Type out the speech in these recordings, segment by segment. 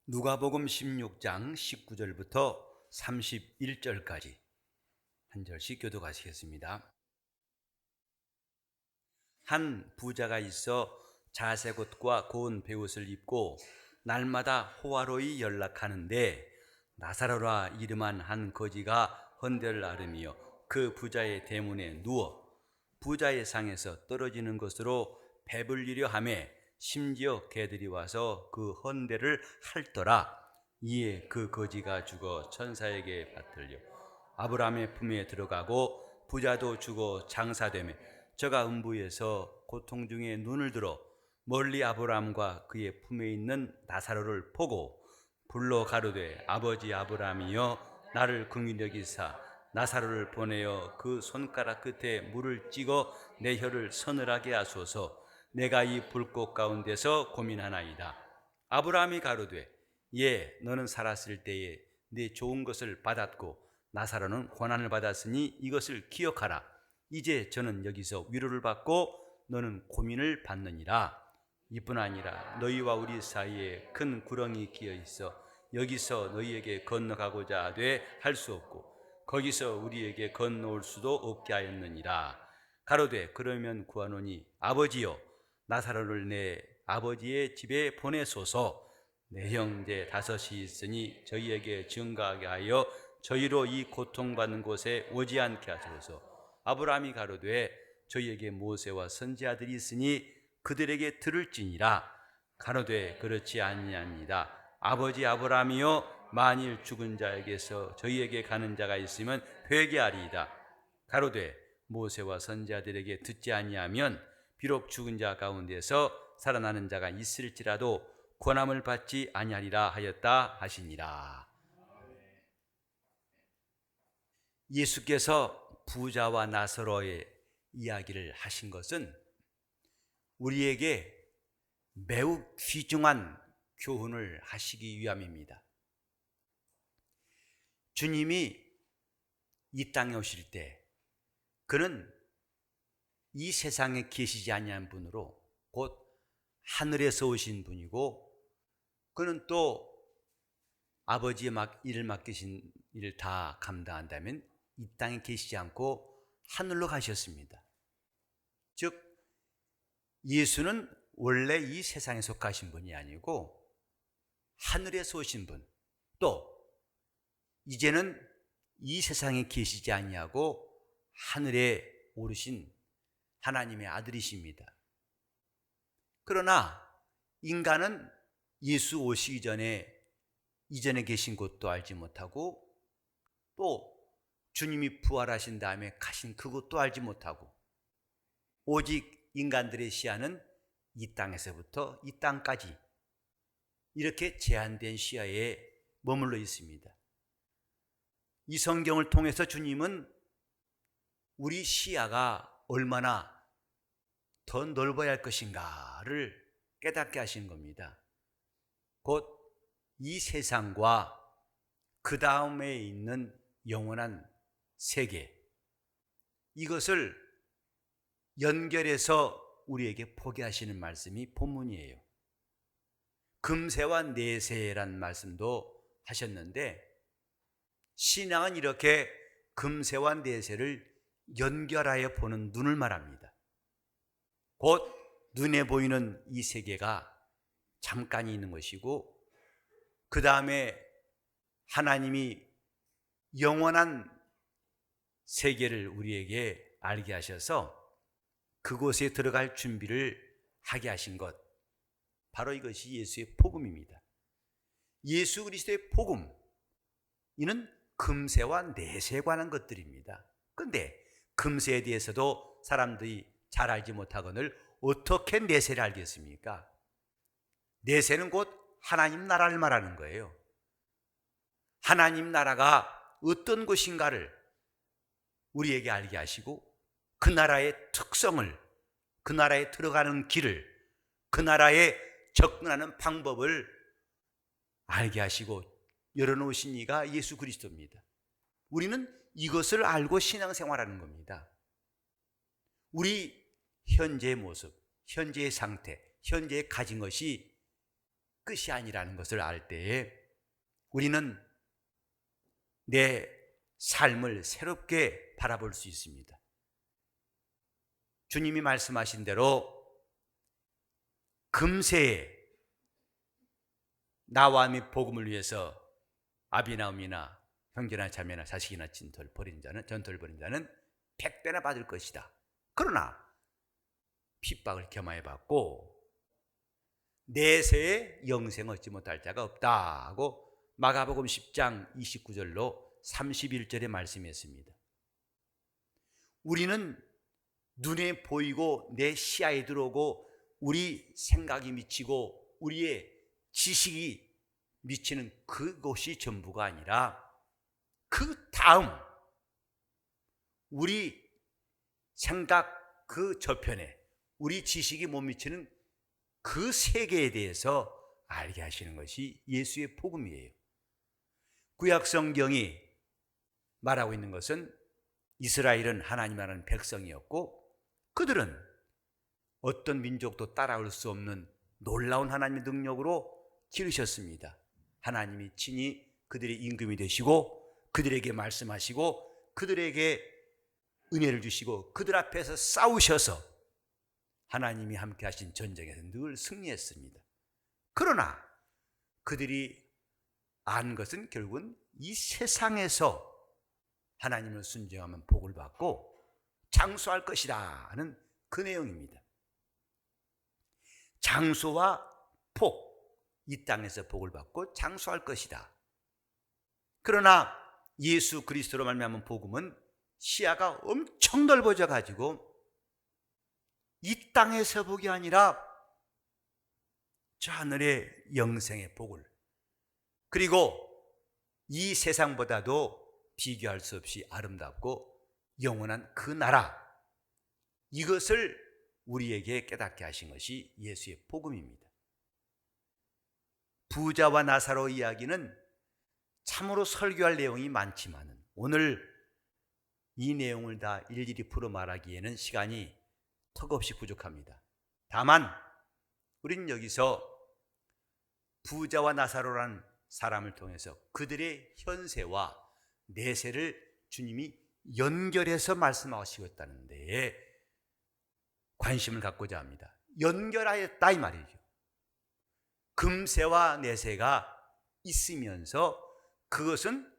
누가복음 16장 19절부터 31절까지 한 절씩 교독하시겠습니다. 한 부자가 있어 자색 옷과 고운 베옷을 입고 날마다 호화로이 연락하는데 나사로라 이름한 한 거지가 헌대를 앓으며 그 부자의 대문에 누워 부자의 상에서 떨어지는 것으로 배불리려 하며 심지어 개들이 와서 그 헌대를 핥더라. 이에 그 거지가 죽어 천사에게 받들려 아브라함의 품에 들어가고 부자도 죽어 장사되며 저가 음부에서 고통 중에 눈을 들어 멀리 아브라함과 그의 품에 있는 나사로를 보고 불러 가로되 아버지 아브라함이여 나를 긍휼히 여기사 나사로를 보내어 그 손가락 끝에 물을 찍어 내 혀를 서늘하게 하소서. 내가 이 불꽃 가운데서 고민하나이다. 아브라함이 가로되 예 너는 살았을 때에 네 좋은 것을 받았고 나사로는 고난을 받았으니 이것을 기억하라. 이제 저는 여기서 위로를 받고 너는 고민을 받느니라. 이뿐 아니라 너희와 우리 사이에 큰 구렁이 끼어 있어 여기서 너희에게 건너가고자 하되 할 수 없고 거기서 우리에게 건너올 수도 없게 하였느니라. 가로되 그러면 구하노니 아버지여 나사로를 내 아버지의 집에 보내소서. 내 형제 5이 있으니 저희에게 증거하게 하여 저희로 이 고통받는 곳에 오지 않게 하소서. 아브라함이 가로되 저희에게 모세와 선지자들이 있으니 그들에게 들을지니라. 가로되 그렇지 아니합니다. 아버지 아브라함이여 만일 죽은 자에게서 저희에게 가는 자가 있으면 회개하리이다. 가로되 모세와 선지자들에게 듣지 아니하면 비록 죽은 자 가운데서 살아나는 자가 있을지라도 권함을 받지 아니하리라 하였다 하시니라. 예수께서 부자와 나사로의 이야기를 하신 것은 우리에게 매우 귀중한 교훈을 하시기 위함입니다. 주님이 이 땅에 오실 때 그는 이 세상에 계시지 아니한 분으로 곧 하늘에서 오신 분이고 그는 또 아버지의 일을 맡기신 일을 다 감당한다면 이 땅에 계시지 않고 하늘로 가셨습니다. 즉 예수는 원래 이 세상에 속하신 분이 아니고 하늘에서 오신 분, 또 이제는 이 세상에 계시지 아니하고 하늘에 오르신 하나님의 아들이십니다. 그러나 인간은 예수 오시기 전에 이전에 계신 곳도 알지 못하고 또 주님이 부활하신 다음에 가신 그곳도 알지 못하고 오직 인간들의 시야는 이 땅에서부터 이 땅까지 이렇게 제한된 시야에 머물러 있습니다. 이 성경을 통해서 주님은 우리 시야가 얼마나 더 넓어야 할 것인가를 깨닫게 하신 겁니다. 곧 이 세상과 그 다음에 있는 영원한 세계, 이것을 연결해서 우리에게 보게 하시는 말씀이 본문이에요. 금세와 내세란 말씀도 하셨는데 신앙은 이렇게 금세와 내세를 연결하여 보는 눈을 말합니다. 곧 눈에 보이는 이 세계가 잠깐이 있는 것이고 그 다음에 하나님이 영원한 세계를 우리에게 알게 하셔서 그곳에 들어갈 준비를 하게 하신 것, 바로 이것이 예수의 복음입니다. 예수 그리스도의 복음, 이는 금세와 내세에 관한 것들입니다. 그런데 금세에 대해서도 사람들이 잘 알지 못하거늘 어떻게 내세를 알겠습니까? 내세는 곧 하나님 나라를 말하는 거예요. 하나님 나라가 어떤 곳인가를 우리에게 알게 하시고 그 나라의 특성을, 그 나라에 들어가는 길을, 그 나라에 접근하는 방법을 알게 하시고 열어놓으신 이가 예수 그리스도입니다. 우리는 이것을 알고 신앙생활하는 겁니다. 우리 현재의 모습, 현재의 상태, 현재에 가진 것이 끝이 아니라는 것을 알 때에 우리는 내 삶을 새롭게 바라볼 수 있습니다. 주님이 말씀하신 대로 금세에 나와 및 복음을 위해서 아비나 어미나 형제나 자매나 자식이나 전토를 벌인 자는 100배나 받을 것이다. 그러나 핍박을 겸하여 받고 내세에 영생 얻지 못할 자가 없다 하고 마가복음 10장 29절로 31절에 말씀했습니다. 우리는 눈에 보이고 내 시야에 들어오고 우리 생각이 미치고 우리의 지식이 미치는 그것이 전부가 아니라 그 다음 우리 생각 그 저편에 우리 지식이 못 미치는 그 세계에 대해서 알게 하시는 것이 예수의 복음이에요. 구약 성경이 말하고 있는 것은 이스라엘은 하나님이라는 백성이었고 그들은 어떤 민족도 따라올 수 없는 놀라운 하나님의 능력으로 기르셨습니다. 하나님이 친히 그들의 임금이 되시고 그들에게 말씀하시고 그들에게 은혜를 주시고 그들 앞에서 싸우셔서 하나님이 함께 하신 전쟁에서 늘 승리했습니다. 그러나 그들이 안 것은 결국은 이 세상에서 하나님을 순종하면 복을 받고 장수할 것이다 하는 그 내용입니다. 장수와 복, 이 땅에서 복을 받고 장수할 것이다. 그러나 예수 그리스도로 말미암은 복음은 시야가 엄청 넓어져 가지고 이 땅에서 복이 아니라 저 하늘의 영생의 복을, 그리고 이 세상보다도 비교할 수 없이 아름답고 영원한 그 나라, 이것을 우리에게 깨닫게 하신 것이 예수의 복음입니다. 부자와 나사로 이야기는 참으로 설교할 내용이 많지만 오늘 이 내용을 다 일일이 풀어 말하기에는 시간이 턱없이 부족합니다. 다만 우리는 여기서 부자와 나사로라는 사람을 통해서 그들의 현세와 내세를 주님이 연결해서 말씀하시겠다는 데에 관심을 갖고자 합니다. 연결하였다 이 말이죠. 금세와 내세가 있으면서 그것은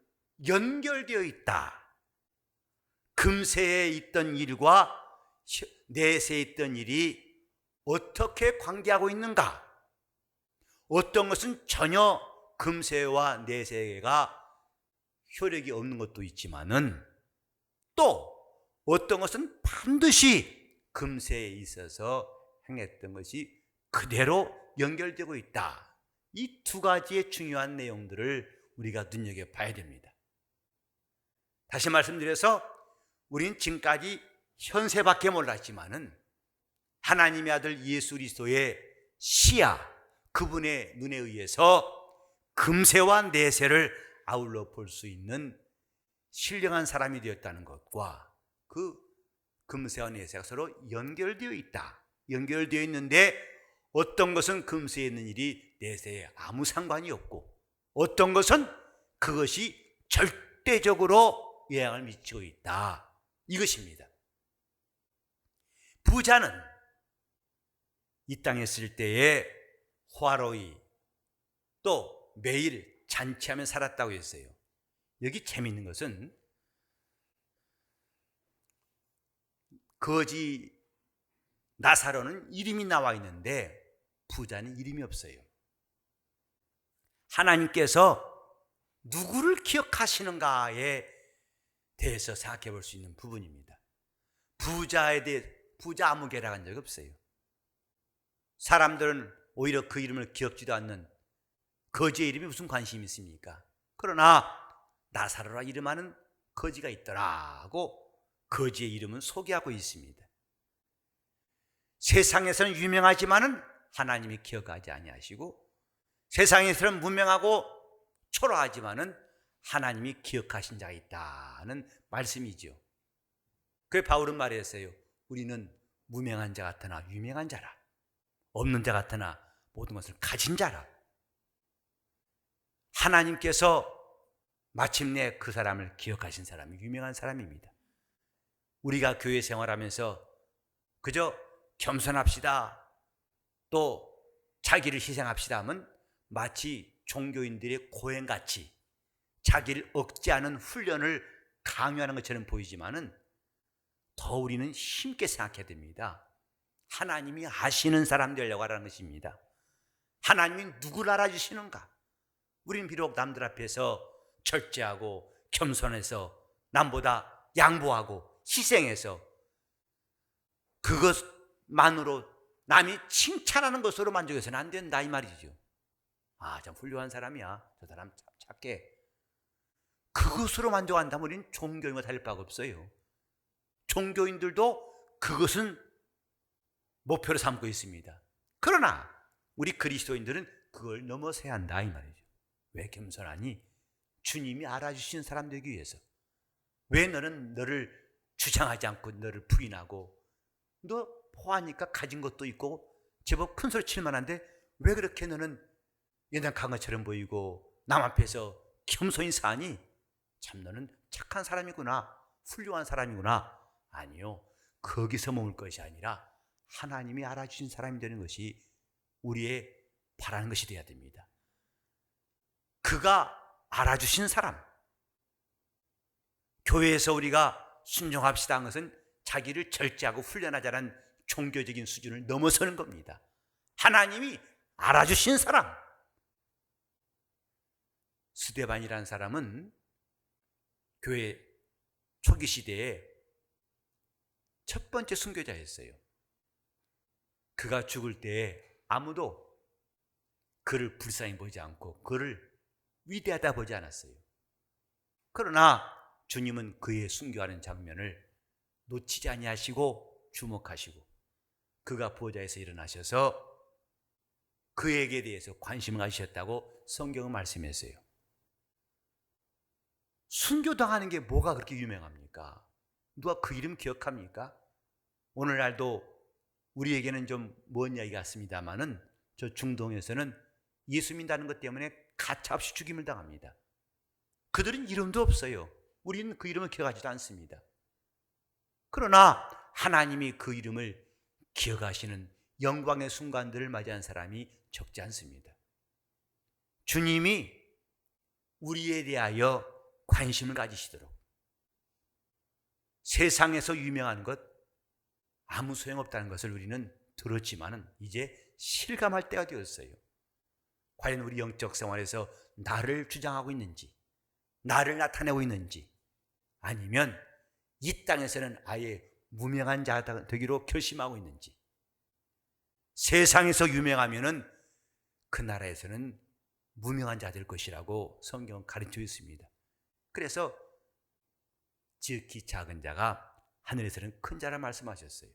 연결되어 있다. 금세에 있던 일과 내세에 있던 일이 어떻게 관계하고 있는가? 어떤 것은 전혀 금세와 내세가 효력이 없는 것도 있지만은 또 어떤 것은 반드시 금세에 있어서 행했던 것이 그대로 연결되고 있다. 이 두 가지의 중요한 내용들을 우리가 눈여겨봐야 됩니다. 다시 말씀드려서 우리는 지금까지 현세밖에 몰랐지만은 하나님의 아들 예수 그리스도의 시야, 그분의 눈에 의해서 금세와 내세를 아울러 볼 수 있는 신령한 사람이 되었다는 것과 그 금세와 내세가 서로 연결되어 있다. 연결되어 있는데 어떤 것은 금세에 있는 일이 내세에 아무 상관이 없고 어떤 것은 그것이 절대적으로 영향을 미치고 있다. 이것입니다. 부자는 이 땅에 있을 때에 호화로이 또 매일 잔치하며 살았다고 했어요. 여기 재미있는 것은 거지 나사로는 이름이 나와 있는데 부자는 이름이 없어요. 하나님께서 누구를 기억하시는가에 대해서 생각해 볼 수 있는 부분입니다. 부자에 대해 부자 아무 개라간 적 없어요. 사람들은 오히려 그 이름을 기억지도 않는 거지의 이름이 무슨 관심이 있습니까? 그러나 나사로라 이름하는 거지가 있더라고 거지의 이름은 소개하고 있습니다. 세상에서는 유명하지만은 하나님이 기억하지 아니하시고 세상에서는 무명하고 초라하지만은 하나님이 기억하신 자가 있다는 말씀이죠. 그래서 바울은 말했어요. 우리는 무명한 자 같으나 유명한 자라, 없는 자 같으나 모든 것을 가진 자라. 하나님께서 마침내 그 사람을 기억하신 사람이 유명한 사람입니다. 우리가 교회 생활하면서 그저 겸손합시다, 또 자기를 희생합시다 하면 마치 종교인들의 고행같이 자기를 억제하는 훈련을 강요하는 것처럼 보이지만은 더 우리는 힘있게 생각해야 됩니다. 하나님이 아시는 사람 되려고 하라는 것입니다. 하나님이 누구를 알아주시는가? 우리는 비록 남들 앞에서 절제하고 겸손해서 남보다 양보하고 희생해서 그것만으로 남이 칭찬하는 것으로 만족해서는 안 된다 이 말이죠. 아, 참 훌륭한 사람이야, 저 사람 참 착해. 그것으로 만족한다면 우리는 종교인과 다를 바가 없어요. 종교인들도 그것은 목표로 삼고 있습니다. 그러나 우리 그리스도인들은 그걸 넘어서야 한다 이 말이죠. 왜 겸손하니? 주님이 알아주신 사람 되기 위해서. 왜 너는 너를 주장하지 않고 너를 부인하고, 너 포하니까 가진 것도 있고 제법 큰 소리 칠 만한데 왜 그렇게 너는 연약한 것처럼 보이고 남 앞에서 겸손히 사니? 참 너는 착한 사람이구나, 훌륭한 사람이구나. 아니요, 거기서 머물 것이 아니라 하나님이 알아주신 사람이 되는 것이 우리의 바라는 것이 되어야 됩니다. 그가 알아주신 사람, 교회에서 우리가 순종합시다 한 것은 자기를 절제하고 훈련하자는 종교적인 수준을 넘어서는 겁니다. 하나님이 알아주신 사람. 스데반이라는 사람은 교회 초기 시대에 첫 번째 순교자였어요. 그가 죽을 때 아무도 그를 불쌍히 보지 않고 그를 위대하다 보지 않았어요. 그러나 주님은 그의 순교하는 장면을 놓치지 아니하시고 주목하시고 그가 보좌에서 일어나셔서 그에게 대해서 관심을 가지셨다고 성경은 말씀했어요. 순교당하는 게 뭐가 그렇게 유명합니까? 누가 그 이름 기억합니까? 오늘날도 우리에게는 좀 먼 이야기 같습니다만은 저 중동에서는 예수 믿는다는 것 때문에 가차없이 죽임을 당합니다. 그들은 이름도 없어요. 우리는 그 이름을 기억하지도 않습니다. 그러나 하나님이 그 이름을 기억하시는 영광의 순간들을 맞이한 사람이 적지 않습니다. 주님이 우리에 대하여 관심을 가지시도록, 세상에서 유명한 것 아무 소용없다는 것을 우리는 들었지만은 이제 실감할 때가 되었어요. 과연 우리 영적 생활에서 나를 주장하고 있는지, 나를 나타내고 있는지, 아니면 이 땅에서는 아예 무명한 자가 되기로 결심하고 있는지. 세상에서 유명하면은 그 나라에서는 무명한 자 될 것이라고 성경은 가르쳐 있습니다. 그래서 지극히 작은 자가 하늘에서는 큰 자라 말씀하셨어요.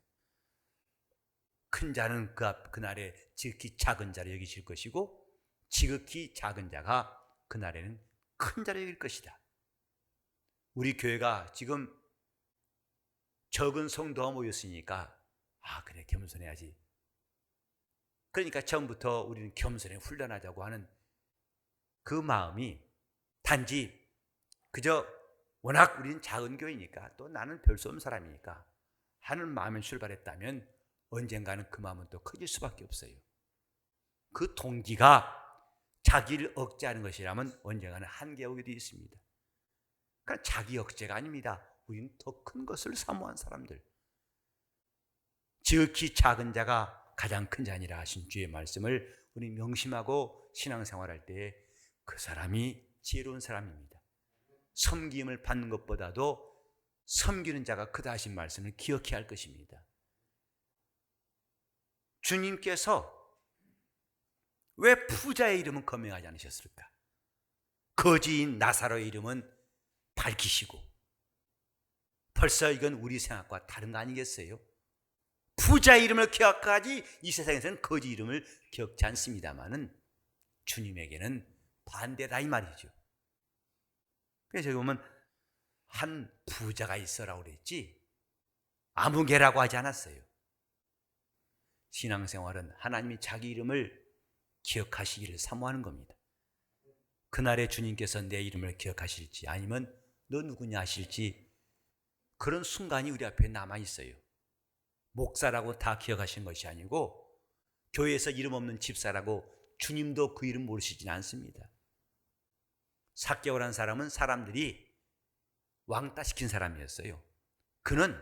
큰 자는 그날에 지극히 작은 자를 여기실 것이고 지극히 작은 자가 그날에는 큰 자를 여길 것이다. 우리 교회가 지금 적은 성도가 모였으니까 그래, 겸손해야지. 그러니까 처음부터 우리는 겸손에 훈련하자고 하는 그 마음이 단지 그저 워낙 우리는 작은 교회니까 또 나는 별 수 없는 사람이니까 하는 마음에 출발했다면 언젠가는 그 마음은 또 커질 수밖에 없어요. 그 동기가 자기를 억제하는 것이라면 언젠가는 한계에 오게 되어 있습니다. 그러니까 자기 억제가 아닙니다. 우리는 더 큰 것을 사모한 사람들, 지극히 작은 자가 가장 큰 자니라 하신 주의 말씀을 우리 명심하고 신앙생활할 때 그 사람이 지혜로운 사람입니다. 섬김을 받는 것보다도 섬기는 자가 크다 하신 말씀을 기억해야 할 것입니다. 주님께서 왜 부자의 이름은 거명하지 않으셨을까? 거지인 나사로의 이름은 밝히시고, 벌써 이건 우리 생각과 다른 거 아니겠어요? 부자의 이름을 기억하지 이 세상에서는 거지 이름을 기억지 않습니다만은 주님에게는 반대다 이 말이죠. 그래서 여기 보면 한 부자가 있어라고 그랬지 아무개라고 하지 않았어요. 신앙생활은 하나님이 자기 이름을 기억하시기를 사모하는 겁니다. 그날에 주님께서 내 이름을 기억하실지 아니면 너 누구냐 하실지 그런 순간이 우리 앞에 남아있어요. 목사라고 다 기억하신 것이 아니고 교회에서 이름 없는 집사라고 주님도 그 이름 모르시진 않습니다. 삭개오라는 사람은 사람들이 왕따시킨 사람이었어요. 그는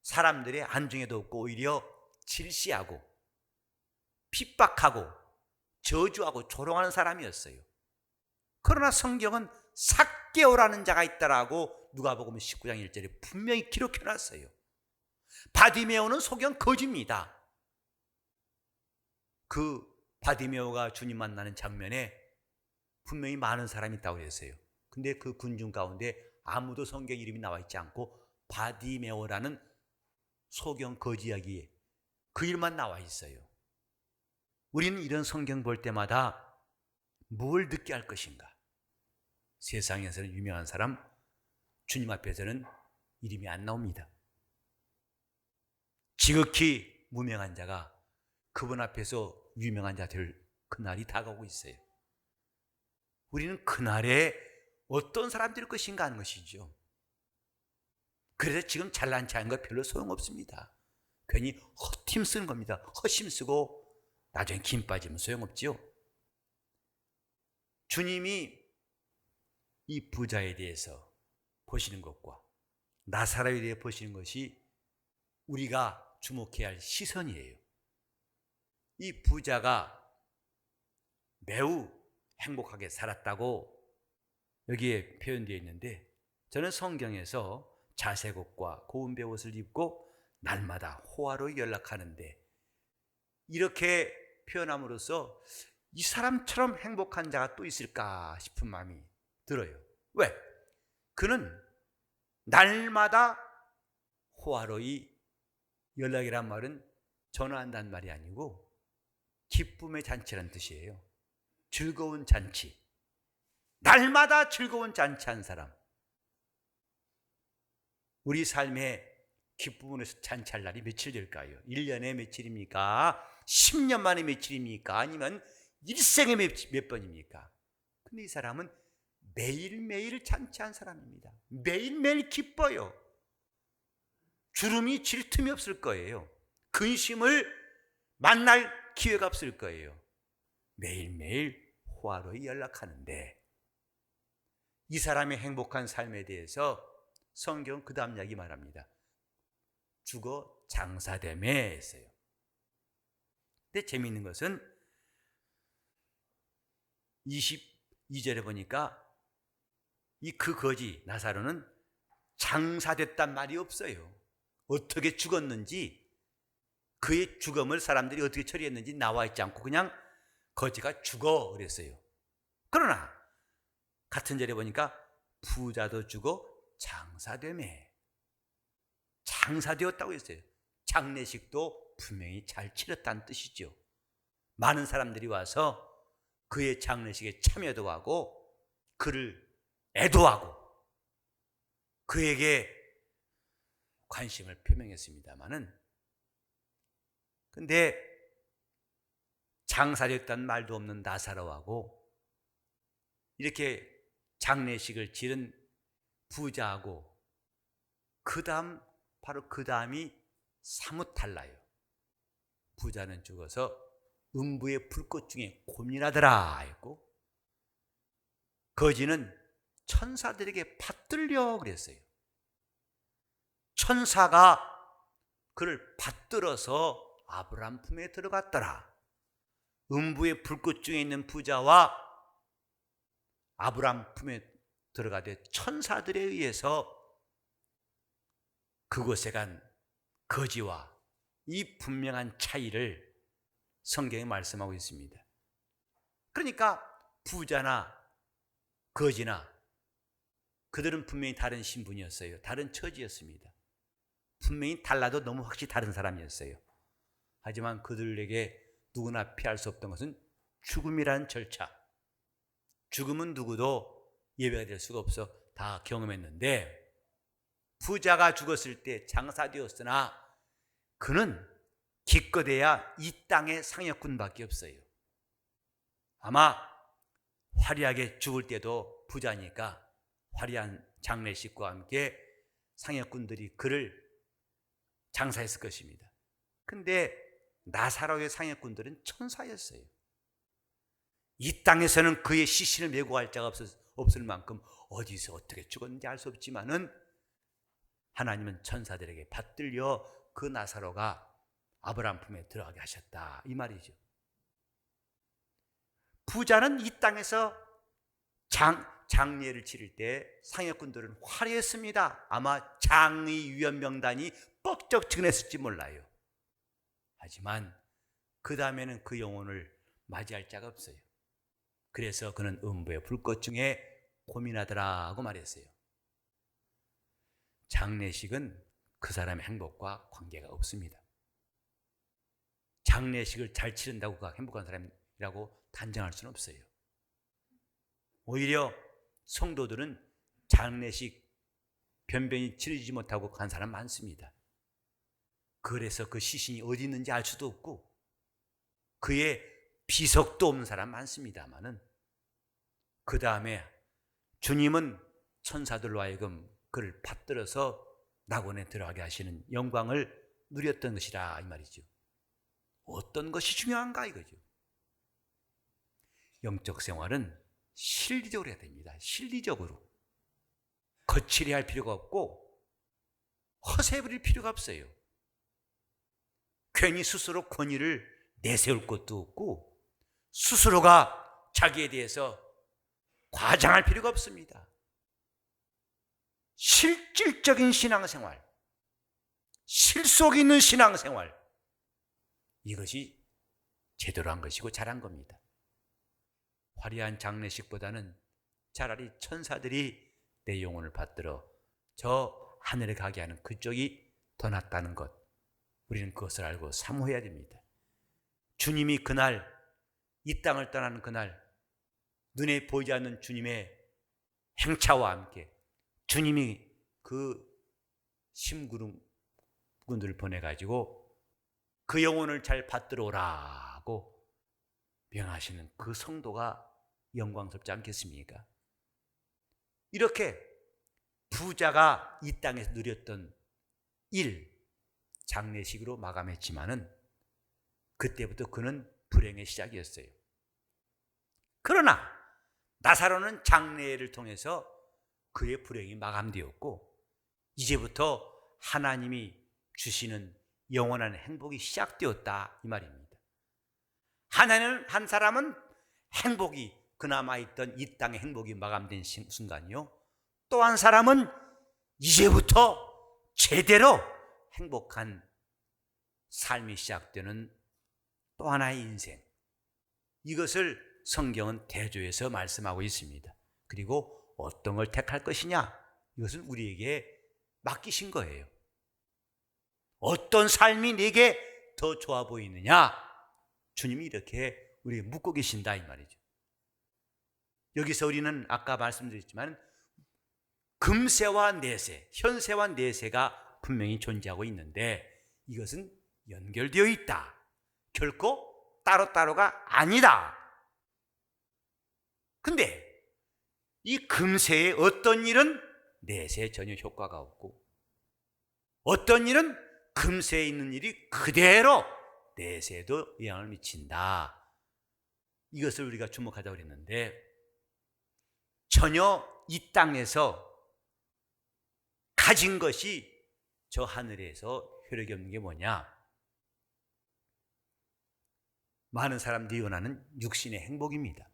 사람들의 안중에도 없고 오히려 질시하고 핍박하고 저주하고 조롱하는 사람이었어요. 그러나 성경은 삭개오라는 자가 있다라고 누가복음 19장 1절에 분명히 기록해놨어요. 바디메오는 소경 거지입니다. 그 바디메오가 주님 만나는 장면에 분명히 많은 사람이 있다고 그랬어요. 근데 그 군중 가운데 아무도 성경 이름이 나와 있지 않고 바디메오라는 소경 거지 이야기에 그 이름만 나와 있어요. 우리는 이런 성경 볼 때마다 뭘 느끼게 할 것인가? 세상에서는 유명한 사람, 주님 앞에서는 이름이 안 나옵니다. 지극히 무명한 자가 그분 앞에서 유명한 자 될 그날이 다가오고 있어요. 우리는 그날에 어떤 사람들일 것인가 하는 것이죠. 그래서 지금 잘난 체 하는 거 별로 소용없습니다. 괜히 헛힘 쓰는 겁니다. 헛심 쓰고 나중에 김 빠지면 소용없지요. 주님이 이 부자에 대해서 보시는 것과 나사로에 대해 보시는 것이 우리가 주목해야 할 시선이에요. 이 부자가 매우 행복하게 살았다고 여기에 표현되어 있는데 저는 성경에서 자색 옷과 고운 베옷을 입고 날마다 호화로이 연락하는데 이렇게 표현함으로써 이 사람처럼 행복한 자가 또 있을까 싶은 마음이 들어요. 왜? 그는 날마다 호화로이 연락이란 말은 전화한다는 말이 아니고 기쁨의 잔치라는 뜻이에요. 즐거운 잔치. 날마다 즐거운 잔치한 사람. 우리 삶에 기쁨으로 잔치할 날이 며칠 될까요? 1년에 며칠입니까? 10년 만에 며칠입니까? 아니면 일생에 몇 번입니까? 근데 이 사람은 매일매일 잔치한 사람입니다. 매일매일 기뻐요. 주름이 질 틈이 없을 거예요. 근심을 만날 기회가 없을 거예요. 매일매일 호화로이 연락하는데 이 사람의 행복한 삶에 대해서 성경은 그 다음 이야기 말합니다. 죽어 장사되매 했어요. 근데 재미있는 것은 22절에 보니까 이 그 거지 나사로는 장사됐단 말이 없어요. 어떻게 죽었는지 그의 죽음을 사람들이 어떻게 처리했는지 나와 있지 않고 그냥 거지가 죽어 그랬어요. 그러나 같은 절에 보니까 부자도 죽어 장사되매 장사되었다고 했어요. 장례식도 분명히 잘 치렀다는 뜻이죠. 많은 사람들이 와서 그의 장례식에 참여도 하고 그를 애도하고 그에게 관심을 표명했습니다마는 근데 장사됐다는 말도 없는 나사로하고 이렇게 장례식을 치른 부자하고 바로 그 다음이 사뭇 달라요. 부자는 죽어서 음부의 불꽃 중에 고민하더라 했고 거지는 천사들에게 받들려 그랬어요. 천사가 그를 받들어서 아브라함 품에 들어갔더라. 음부의 불꽃 중에 있는 부자와 아브라함 품에 들어가되 천사들에 의해서 그곳에 간 거지와 이 분명한 차이를 성경에 말씀하고 있습니다. 그러니까 부자나 거지나 그들은 분명히 다른 신분이었어요. 다른 처지였습니다. 분명히 달라도 너무 확실히 다른 사람이었어요. 하지만 그들에게 누구나 피할 수 없던 것은 죽음이라는 절차. 죽음은 누구도 예외가 될 수가 없어 다 경험했는데 부자가 죽었을 때 장사되었으나 그는 기껏해야 이 땅의 상여꾼밖에 없어요. 아마 화려하게 죽을 때도 부자니까 화려한 장례식과 함께 상여꾼들이 그를 장사했을 것입니다. 근데 나사로의 상여꾼들은 천사였어요. 이 땅에서는 그의 시신을 메고 갈 자가 없을 만큼 어디서 어떻게 죽었는지 알 수 없지만은 하나님은 천사들에게 받들려 그 나사로가 아브라함 품에 들어가게 하셨다, 이 말이죠. 부자는 이 땅에서 장례를 치를 때 상여꾼들은 화려했습니다. 아마 장의 위험 명단이 뻑적 증했을지 몰라요. 하지만 그 다음에는 그 영혼을 맞이할 자가 없어요. 그래서 그는 음부의 불꽃 중에 고민하더라고 말했어요. 장례식은 그 사람의 행복과 관계가 없습니다. 장례식을 잘 치른다고 그가 행복한 사람이라고 단정할 수는 없어요. 오히려 성도들은 장례식 변변히 치르지 못하고 간 사람 많습니다. 그래서 그 시신이 어디 있는지 알 수도 없고 그의 비석도 없는 사람 많습니다만은 그 다음에 주님은 천사들로 하여금 그를 받들어서 낙원에 들어가게 하시는 영광을 누렸던 것이라, 이 말이죠. 어떤 것이 중요한가 이거죠. 영적 생활은 실리적으로 해야 됩니다. 실리적으로. 거칠게 할 필요가 없고 허세 부릴 필요가 없어요. 괜히 스스로 권위를 내세울 것도 없고 스스로가 자기에 대해서 과장할 필요가 없습니다. 실질적인 신앙생활, 실속 있는 신앙생활, 이것이 제대로 한 것이고 잘한 겁니다. 화려한 장례식보다는 차라리 천사들이 내 영혼을 받들어 저 하늘에 가게 하는 그쪽이 더 낫다는 것, 우리는 그것을 알고 사모해야 됩니다. 주님이 그날, 이 땅을 떠나는 그날, 눈에 보이지 않는 주님의 행차와 함께 주님이 그 심부름꾼들을 보내가지고 그 영혼을 잘 받들어 오라고 명하시는 그 성도가 영광스럽지 않겠습니까? 이렇게 부자가 이 땅에서 누렸던 일, 장례식으로 마감했지만은 그때부터 그는 불행의 시작이었어요. 그러나 나사로는 장례를 통해서 그의 불행이 마감되었고 이제부터 하나님이 주시는 영원한 행복이 시작되었다, 이 말입니다. 한 사람은 행복이 그나마 있던 이 땅의 행복이 마감된 순간이요, 또 한 사람은 이제부터 제대로 행복한 삶이 시작되는 또 하나의 인생, 이것을 성경은 대조해서 말씀하고 있습니다. 그리고 어떤 걸 택할 것이냐, 이것은 우리에게 맡기신 거예요. 어떤 삶이 내게 더 좋아 보이느냐, 주님이 이렇게 우리에게 묻고 계신다, 이 말이죠. 여기서 우리는 아까 말씀드렸지만 금세와 내세, 현세와 내세가 분명히 존재하고 있는데 이것은 연결되어 있다. 결코 따로따로가 아니다. 근데 이 금세의 어떤 일은 내세에 전혀 효과가 없고 어떤 일은 금세에 있는 일이 그대로 내세에도 영향을 미친다. 이것을 우리가 주목하자고 그랬는데 전혀 이 땅에서 가진 것이 저 하늘에서 효력이 없는 게 뭐냐? 많은 사람들이 원하는 육신의 행복입니다.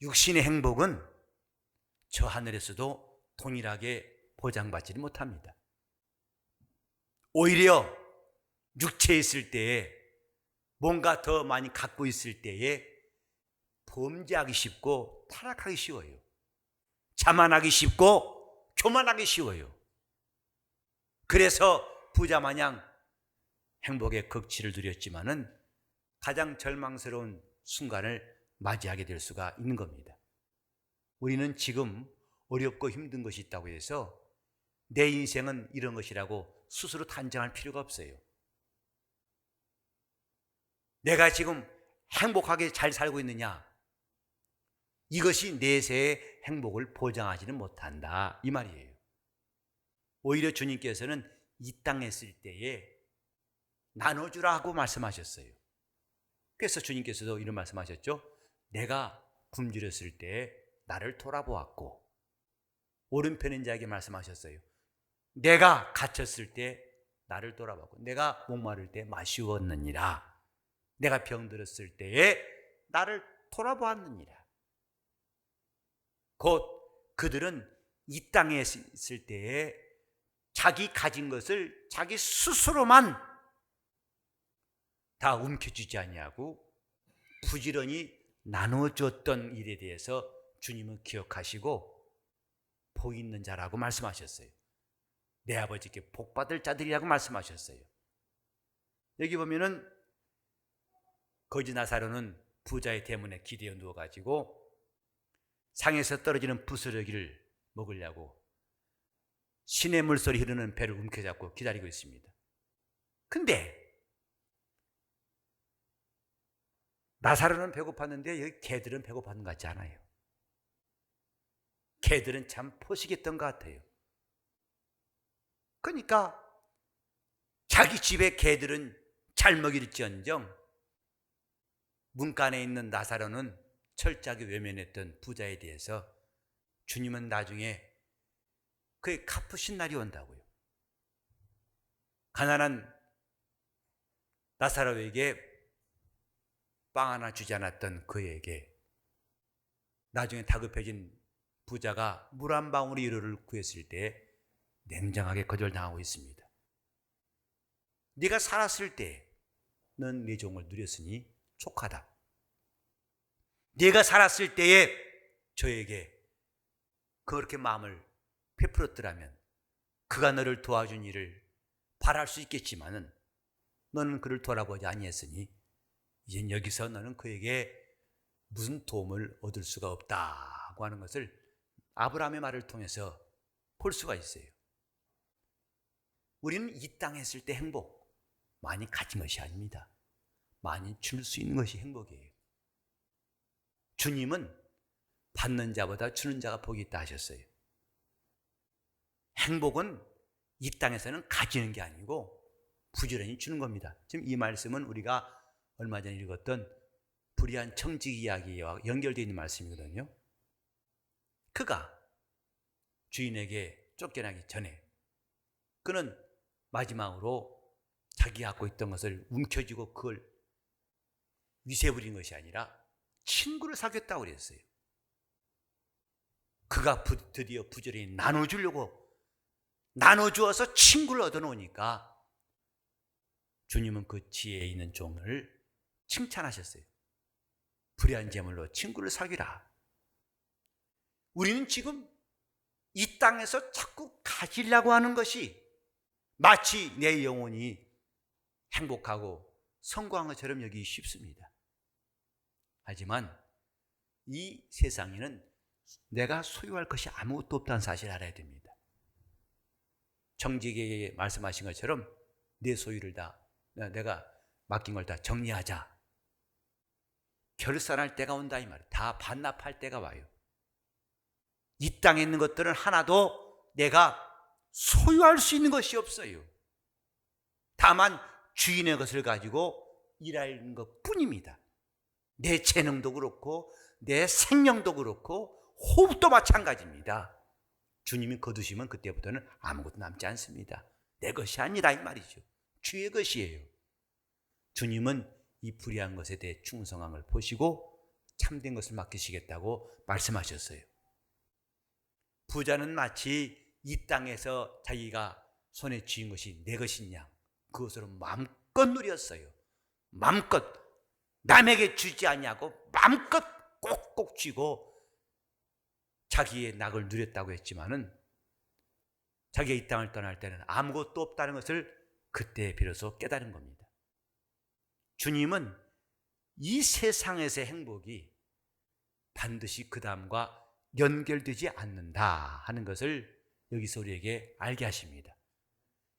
육신의 행복은 저 하늘에서도 동일하게 보장받지 못합니다. 오히려 육체에 있을 때에 뭔가 더 많이 갖고 있을 때에 범죄하기 쉽고 타락하기 쉬워요. 자만하기 쉽고 교만하기 쉬워요. 그래서 부자 마냥 행복의 극치를 누렸지만은 가장 절망스러운 순간을 맞이하게 될 수가 있는 겁니다. 우리는 지금 어렵고 힘든 것이 있다고 해서 내 인생은 이런 것이라고 스스로 단정할 필요가 없어요. 내가 지금 행복하게 잘 살고 있느냐? 이것이 내세의 행복을 보장하지는 못한다 이 말이에요. 오히려 주님께서는 이 땅에 있을 때에 나눠주라고 말씀하셨어요. 그래서 주님께서도 이런 말씀하셨죠. 내가 굶주렸을 때 나를 돌아보았고, 오른편인 자에게 말씀하셨어요. 내가 갇혔을 때 나를 돌아보고, 내가 목마를 때 마시웠느니라. 내가 병들었을 때에 나를 돌아보았느니라. 곧 그들은 이 땅에 있을 때에 자기 가진 것을 자기 스스로만 다 움켜쥐지 아니하고 부지런히 나눠줬던 일에 대해서 주님은 기억하시고 복 있는 자라고 말씀하셨어요. 내 아버지께 복 받을 자들이라고 말씀하셨어요. 여기 보면은 거지 나사로는 부자의 대문에 기대어 누워가지고 상에서 떨어지는 부스러기를 먹으려고 시냇 물소리 흐르는 배를 움켜잡고 기다리고 있습니다. 근데 나사로는 배고팠는데 여기 개들은 배고팠는 것 같지 않아요. 개들은 참 포식했던 것 같아요. 그러니까 자기 집에 개들은 잘 먹일지언정 문간에 있는 나사로는 철저하게 외면했던 부자에 대해서 주님은 나중에 그의 갚으신 날이 온다고요. 가난한 나사로에게 빵 하나 주지 않았던 그에게 나중에 다급해진 부자가 물 한 방울의 위로를 구했을 때 냉정하게 거절당하고 있습니다. 네가 살았을 때 넌 네 종을 누렸으니 촉하다. 네가 살았을 때에 저에게 그렇게 마음을 베풀었더라면 그가 너를 도와준 일을 바랄 수 있겠지만은 너는 그를 돌아보지 아니했으니 이젠 여기서 너는 그에게 무슨 도움을 얻을 수가 없다고 하는 것을 아브라함의 말을 통해서 볼 수가 있어요. 우리는 이 땅에 있을 때 행복 많이 가진 것이 아닙니다. 많이 줄 수 있는 것이 행복이에요. 주님은 받는 자보다 주는 자가 복이 있다 하셨어요. 행복은 이 땅에서는 가지는 게 아니고 부지런히 주는 겁니다. 지금 이 말씀은 우리가 얼마 전에 읽었던 불의한 청직 이야기와 연결되어 있는 말씀이거든요. 그가 주인에게 쫓겨나기 전에 그는 마지막으로 자기가 갖고 있던 것을 움켜쥐고 그걸 위세 부린 것이 아니라 친구를 사귀었다고 그랬어요. 그가 드디어 부지런히 나눠주려고 나눠주어서 친구를 얻어놓으니까 주님은 그 지혜에 있는 종을 칭찬하셨어요. 불의한 재물로 친구를 사귀라. 우리는 지금 이 땅에서 자꾸 가지려고 하는 것이 마치 내 영혼이 행복하고 성공한 것처럼 여기기 쉽습니다. 하지만 이 세상에는 내가 소유할 것이 아무것도 없다는 사실을 알아야 됩니다. 청지기에게 말씀하신 것처럼 내 소유를 다 내가 맡긴 걸 다 정리하자. 결산할 때가 온다 이 말이에요. 다 반납할 때가 와요. 이 땅에 있는 것들은 하나도 내가 소유할 수 있는 것이 없어요. 다만 주인의 것을 가지고 일하는 것뿐입니다. 내 재능도 그렇고 내 생명도 그렇고 호흡도 마찬가지입니다. 주님이 거두시면 그때부터는 아무것도 남지 않습니다. 내 것이 아니라 이 말이죠. 주의 것이에요. 주님은 이 불의한 것에 대해 충성함을 보시고 참된 것을 맡기시겠다고 말씀하셨어요. 부자는 마치 이 땅에서 자기가 손에 쥐은 것이 내 것인 양 그것으로 마음껏 누렸어요. 마음껏 남에게 주지 아니하고 마음껏 꼭꼭 쥐고 자기의 낙을 누렸다고 했지만은 자기가 이 땅을 떠날 때는 아무것도 없다는 것을 그때 비로소 깨달은 겁니다. 주님은 이 세상에서의 행복이 반드시 그 다음과 연결되지 않는다 하는 것을 여기서 우리에게 알게 하십니다.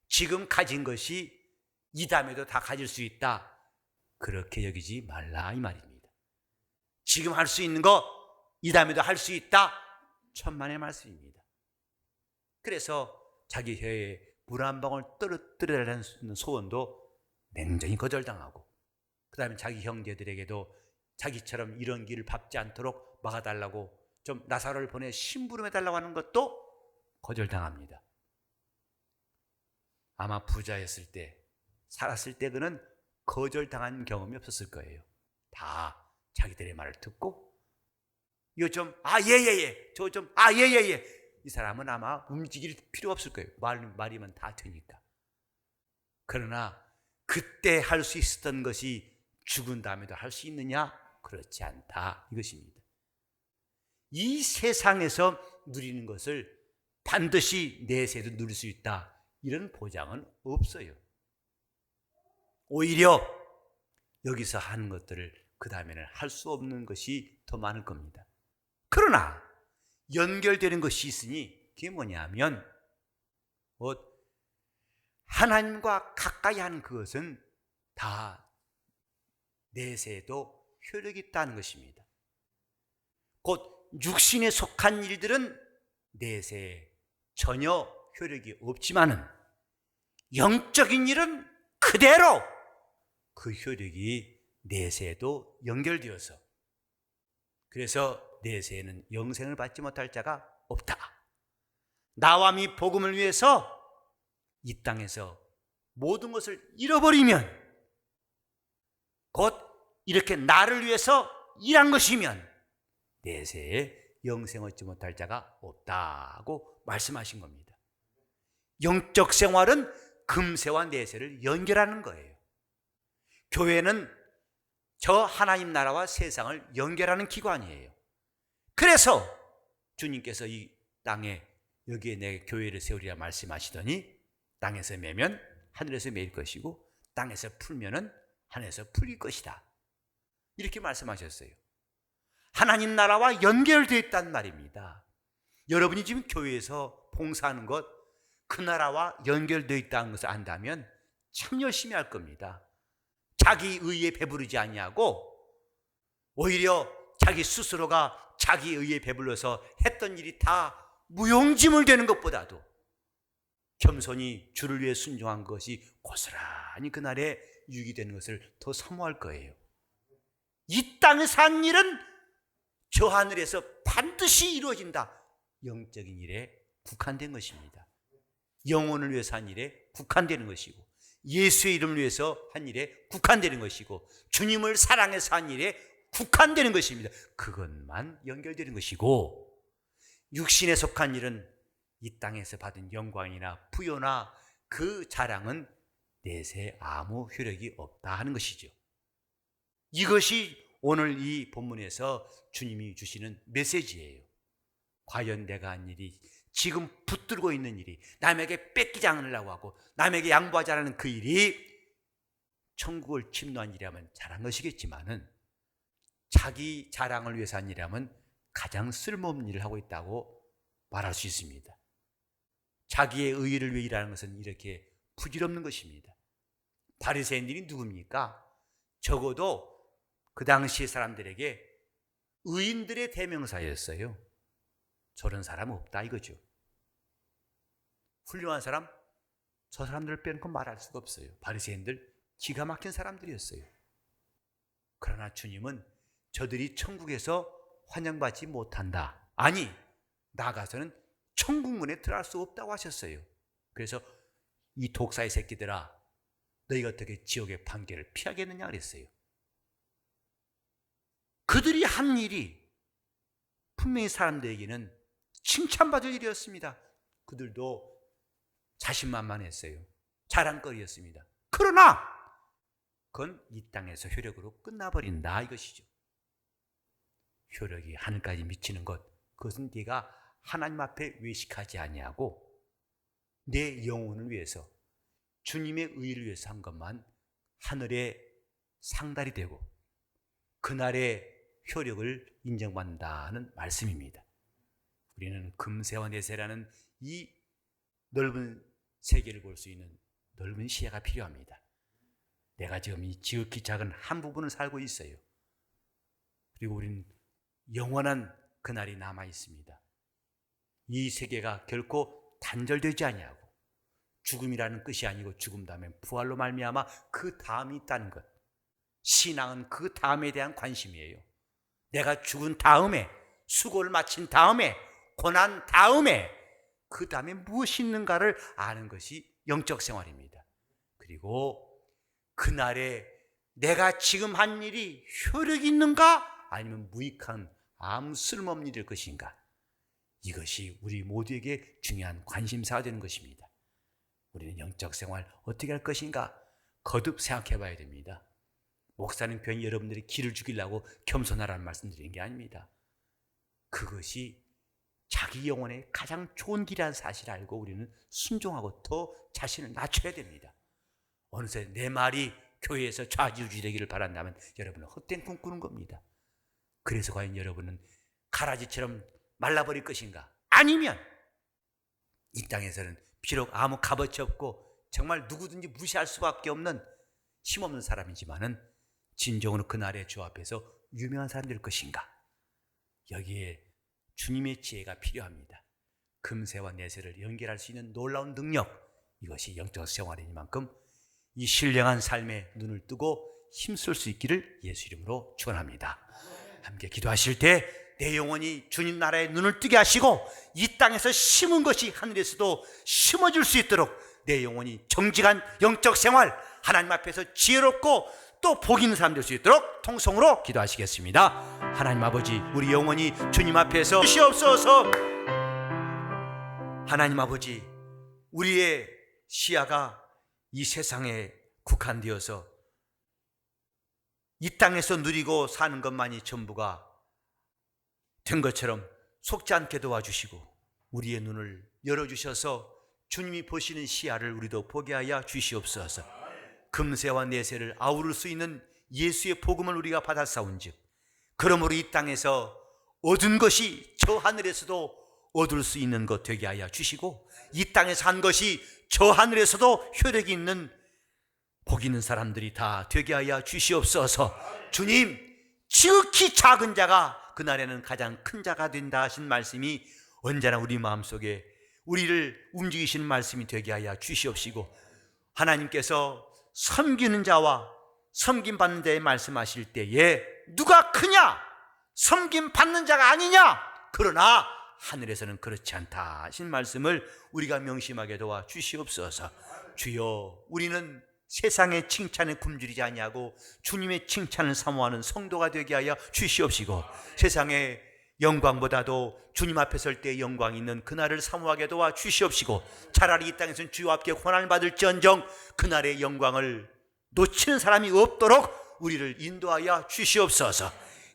지금 가진 것이 이 다음에도 다 가질 수 있다 그렇게 여기지 말라 이 말입니다. 지금 할 수 있는 거 이 다음에도 할 수 있다. 천만의 말씀입니다. 그래서 자기 혀에 물 한 방울 떨어뜨리라는 소원도 냉정히 거절당하고, 그 다음에 자기 형제들에게도 자기처럼 이런 길을 밟지 않도록 막아달라고 좀 나사로를 보내 심부름해달라고 하는 것도 거절당합니다. 아마 부자였을 때, 살았을 때 그는 거절당한 경험이 없었을 거예요. 다 자기들의 말을 듣고, 이거 좀, 예예예, 저 좀, 예예예. 이 사람은 아마 움직일 필요 없을 거예요. 말이면 다 되니까. 그러나 그때 할 수 있었던 것이 죽은 다음에도 할 수 있느냐? 그렇지 않다, 이것입니다. 이 세상에서 누리는 것을 반드시 내세도 누릴 수 있다, 이런 보장은 없어요. 오히려 여기서 하는 것들을 그 다음에는 할 수 없는 것이 더 많을 겁니다. 그러나 연결되는 것이 있으니 그게 뭐냐면, 하나님과 가까이 하는 그것은 다 내세에도 효력이 있다는 것입니다. 곧 육신에 속한 일들은 내세에 전혀 효력이 없지만은 영적인 일은 그대로 그 효력이 내세에도 연결되어서, 그래서 내세에는 영생을 받지 못할 자가 없다. 나와 미 복음을 위해서 이 땅에서 모든 것을 잃어버리면, 곧 이렇게 나를 위해서 일한 것이면 내세에 영생을 얻지 못할 자가 없다고 말씀하신 겁니다. 영적 생활은 금세와 내세를 연결하는 거예요. 교회는 저 하나님 나라와 세상을 연결하는 기관이에요. 그래서 주님께서 이 땅에 여기에 내 교회를 세우리라 말씀하시더니, 땅에서 매면 하늘에서 매일 것이고 땅에서 풀면은 하늘에서 풀릴 것이다, 이렇게 말씀하셨어요. 하나님 나라와 연결되어 있단 말입니다. 여러분이 지금 교회에서 봉사하는 것, 그 나라와 연결되어 있다는 것을 안다면 참 열심히 할 겁니다. 자기 의에 배부르지 아니하고 오히려 자기 스스로가 자기 의에 배불러서 했던 일이 다 무용지물 되는 것보다도 겸손히 주를 위해 순종한 것이 고스란히 그날에 유익이 되는 것을 더 사모할 거예요. 이 땅에서 한 일은 저 하늘에서 반드시 이루어진다. 영적인 일에 국한된 것입니다. 영혼을 위해서 한 일에 국한되는 것이고, 예수의 이름을 위해서 한 일에 국한되는 것이고, 주님을 사랑해서 한 일에 국한되는 것입니다. 그것만 연결되는 것이고, 육신에 속한 일은 이 땅에서 받은 영광이나 부여나 그 자랑은 내세에 아무 효력이 없다 하는 것이죠. 이것이 오늘 이 본문에서 주님이 주시는 메시지예요. 과연 내가 한 일이, 지금 붙들고 있는 일이, 남에게 뺏기지 않으려고 하고 남에게 양보하지 않는 그 일이 천국을 침노한 일이라면 잘한 것이겠지만은, 자기 자랑을 위해서 한 일이라면 가장 쓸모없는 일을 하고 있다고 말할 수 있습니다. 자기의 의의를 위해 일하는 것은 이렇게 부질없는 것입니다. 바리새인들이 누굽니까? 적어도 그 당시 사람들에게 의인들의 대명사였어요. 저런 사람 없다 이거죠. 훌륭한 사람, 저 사람들을 빼놓고 말할 수가 없어요. 바리새인들 기가 막힌 사람들이었어요. 그러나 주님은 저들이 천국에서 환영받지 못한다, 아니 나아가서는 천국 문에 들어갈 수 없다고 하셨어요. 그래서 이 독사의 새끼들아, 너희가 어떻게 지옥의 판결을 피하겠느냐 그랬어요. 그들이 한 일이 분명히 사람들에게는 칭찬받을 일이었습니다. 그들도 자신만만했어요. 자랑거리였습니다. 그러나 그건 이 땅에서 효력으로 끝나버린다 이것이죠. 효력이 하늘까지 미치는 것, 그것은 네가 하나님 앞에 외식하지 아니하고 내 영혼을 위해서, 주님의 의를 위해서 한 것만 하늘의 상달이 되고 그날의 효력을 인정받는다는 말씀입니다. 우리는 금세와 내세라는 이 넓은 세계를 볼 수 있는 넓은 시야가 필요합니다. 내가 지금 이 지극히 작은 한 부분을 살고 있어요. 그리고 우리는 영원한 그날이 남아 있습니다. 이 세계가 결코 단절되지 아니하고 죽음이라는 끝이 아니고 죽음 다음에 부활로 말미암아 그 다음이 있다는 것. 신앙은 그 다음에 대한 관심이에요. 내가 죽은 다음에, 수고를 마친 다음에, 고난 다음에 그 다음에 무엇이 있는가를 아는 것이 영적 생활입니다. 그리고 그날에 내가 지금 한 일이 효력이 있는가 아니면 무익한 아무 쓸모없는 일일 것인가, 이것이 우리 모두에게 중요한 관심사가 되는 것입니다. 우리는 영적 생활 어떻게 할 것인가 거듭 생각해 봐야 됩니다. 목사님 편히 여러분들이 길을 죽이려고 겸손하라는 말씀 드리는 게 아닙니다. 그것이 자기 영혼의 가장 좋은 길이라는 사실을 알고 우리는 순종하고 더 자신을 낮춰야 됩니다. 어느새 내 말이 교회에서 좌지우지되기를 바란다면 여러분은 헛된 꿈 꾸는 겁니다. 그래서 과연 여러분은 가라지처럼 말라버릴 것인가? 아니면 이 땅에서는 비록 아무 값어치 없고 정말 누구든지 무시할 수밖에 없는 힘없는 사람이지만은 진정으로 그날의 주 앞에서 유명한 사람이 될 것인가? 여기에 주님의 지혜가 필요합니다. 금세와 내세를 연결할 수 있는 놀라운 능력, 이것이 영적 생활이니만큼 이 신령한 삶에 눈을 뜨고 힘쓸 수 있기를 예수 이름으로 축원합니다. 함께 기도하실 때 내 영혼이 주님 나라에 눈을 뜨게 하시고 이 땅에서 심은 것이 하늘에서도 심어질 수 있도록 내 영혼이 정직한 영적 생활, 하나님 앞에서 지혜롭고 또 복 있는 사람 될 수 있도록 통성으로 기도하시겠습니다. 하나님 아버지, 우리 영혼이 주님 앞에서 주시옵소서. 하나님 아버지, 우리의 시야가 이 세상에 국한되어서 이 땅에서 누리고 사는 것만이 전부가 된 것처럼 속지 않게 도와주시고 우리의 눈을 열어주셔서 주님이 보시는 시야를 우리도 보게 하여 주시옵소서. 금세와 내세를 아우를 수 있는 예수의 복음을 우리가 받았사온즉 그러므로 이 땅에서 얻은 것이 저 하늘에서도 얻을 수 있는 것 되게 하여 주시고 이 땅에서 한 것이 저 하늘에서도 효력이 있는 복 있는 사람들이 다 되게 하여 주시옵소서. 주님, 지극히 작은 자가 그날에는 가장 큰 자가 된다 하신 말씀이 언제나 우리 마음속에 우리를 움직이시는 말씀이 되게 하여 주시옵시고 하나님께서 섬기는 자와 섬김받는 자의 말씀하실 때에 누가 크냐? 섬김받는 자가 아니냐? 그러나 하늘에서는 그렇지 않다 하신 말씀을 우리가 명심하게 도와 주시옵소서. 주여, 우리는 세상의 칭찬에 굶주리지 아니하고 주님의 칭찬을 사모하는 성도가 되게 하여 주시옵시고 세상의 영광보다도 주님 앞에 설 때의 영광이 있는 그날을 사모하게 도와 주시옵시고 차라리 이 땅에서는 주 앞에 고난을 받을지언정 그날의 영광을 놓치는 사람이 없도록 우리를 인도하여 주시옵소서.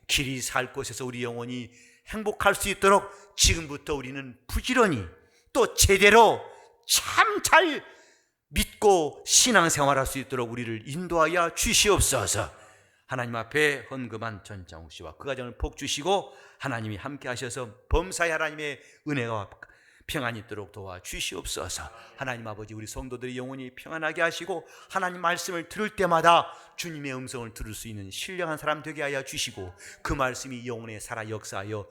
길이 살 곳에서 우리 영혼이 행복할 수 있도록 지금부터 우리는 부지런히 또 제대로 참 잘 믿고 신앙생활할 수 있도록 우리를 인도하여 주시옵소서. 하나님 앞에 헌금한 전장욱 씨와 그 가정을 복 주시고 하나님이 함께 하셔서 범사에 하나님의 은혜와 평안이 있도록 도와 주시옵소서. 하나님 아버지, 우리 성도들이 영혼이 평안하게 하시고 하나님 말씀을 들을 때마다 주님의 음성을 들을 수 있는 신령한 사람 되게 하여 주시고 그 말씀이 영혼에 살아 역사하여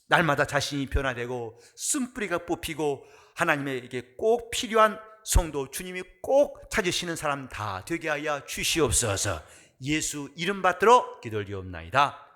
날마다 자신이 변화되고 쓴뿌리가 뽑히고 하나님에게 꼭 필요한 성도, 주님이 꼭 찾으시는 사람 다 되게 하여 주시옵소서. 예수 이름 받들어 기도드리옵나이다.